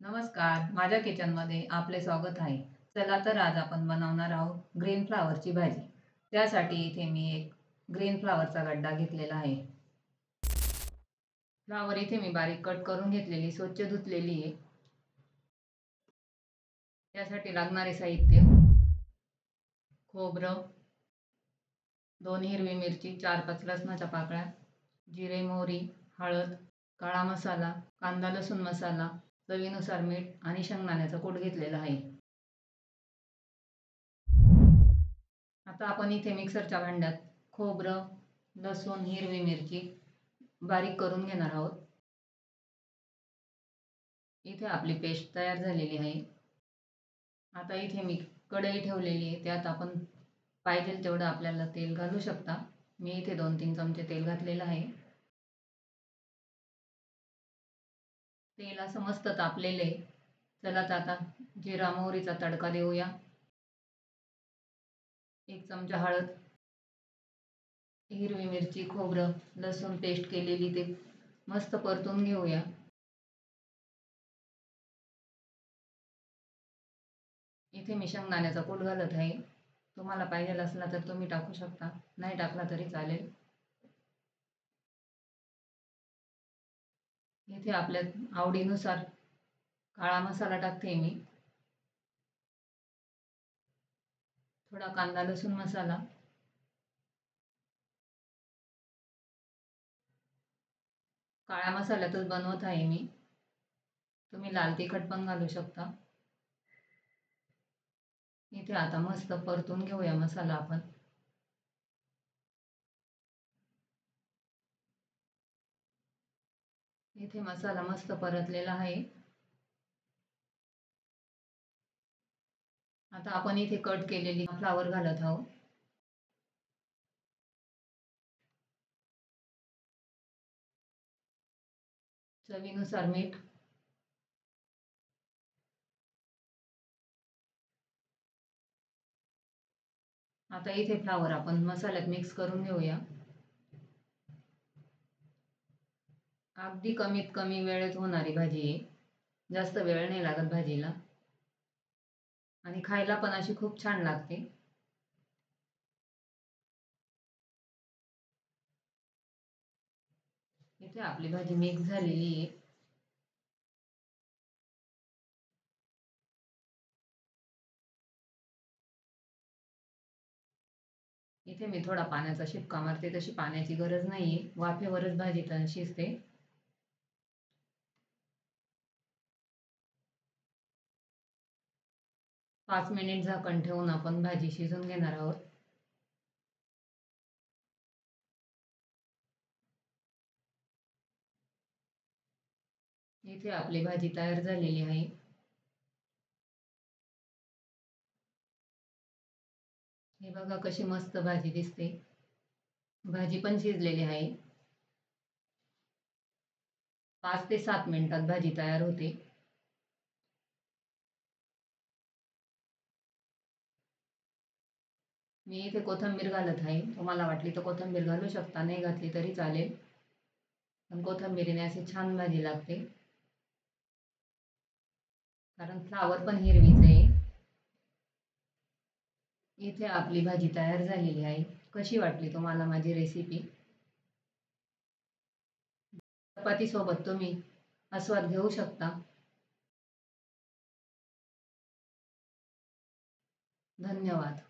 नमस्कार, माझ्या किचनमध्ये आपले स्वागत आहे. चला तर आज आपण बनवणार आहोत ग्रीन फ्लावरची भाजी. त्यासाठी इथे मी एक ग्रीन फ्लावरचा गड्डा घेतलेला आहे. फ्लावर इथे मी बारीक कट करून घेतलेली, स्वच्छ धुतलेली आहे. त्यासाठी लागणारे साहित्य: खोबरं, 2 हिरवी मिरची, 4-5 लसणाच्या पाकळ्या, जिरे, मोहरी, हळद, काळा मसाला, कांदा लसूण मसाला, चवीनुसार मीठ आणि शेंगदाण्याचा कूट घेतलेला आहे. आता आपण इथे मिक्सरच्या भांड्यात खोबरं, लसूण, हिरवी मिरची बारीक करून घेणार आहोत. इथे आपली पेस्ट तयार झालेली आहे. आता इथे मी कढई ठेवलेली आहे. त्यात आपण पाहिजे तेवढं आपल्याला तेल घालू शकता. मी इथे 2-3 चमचे तेल घातलेलं आहे. तेल असं मस्त तापलेलं आहे. चला तर आता जिरा मोहरीचा तडका देऊया. 1 चमचा हळद, हिरवी मिरची, खोबरं, लसूण पेस्ट केलेली ते मस्त परतून घेऊया. इथे मी शेंगदाण्याचा कूट घालत आहे. तुम्हाला पाहिजे असला तर तुम्ही टाकू शकता, नाही टाकला तरी चालेल. इथे आपल्या आवडीनुसार काळा मसाला टाकते मी, थोडा कांदा लसूण मसाला, काळ्या मसाल्यातच बनवत आहे मी, तुम्ही लाल तिखट पण घालू शकता. इथे आता मस्त परतून घेऊया मसाला आपण. इथे मसाला मस्त परतलेला आहे. आता आपण इथे कट केलेली फ्लावर घालत आहोत. चवीनुसार मीठ, आता इथे फ्लावर आपण मसाल्यात मिक्स करून घेऊया. अगदी कमीत कमी वेळेत होणारी भाजी आहे. जास्त वेळ नाही लागत भाजीला आणि खायला पण अशी खूप छान लागते. इथे आपली भाजी मिक्स झालेली आहे. इथे मी थोडा पाण्याचा शिपका मारते, तशी पाण्याची गरज नाहीये, वाफेवरच भाजी शिजते. पाच मिनिट झाकण ठेवून आपण भाजी शिजून घेणार आहोत. इथे आपली भाजी तयार झालेली आहे. हे बघा कशी मस्त भाजी दिसते. भाजी पण शिजलेली आहे. 5 ते 7 मिनिटात भाजी तयार होते. मी इथे कोथिंबीर घालत आहे. तुम्हाला वाटली तर कोथिंबीर घालू शकता, नाही घातली तरी चालेल, पण कोथिंबीरीने अशी छान भाजी लागते, कारण फ्लावर पण हिरवीच आहे. इथे आपली भाजी तयार झालेली आहे. कशी वाटली तुम्हाला माझी रेसिपी? चपाती सोबत तुम्ही आस्वाद घेऊ शकता. धन्यवाद.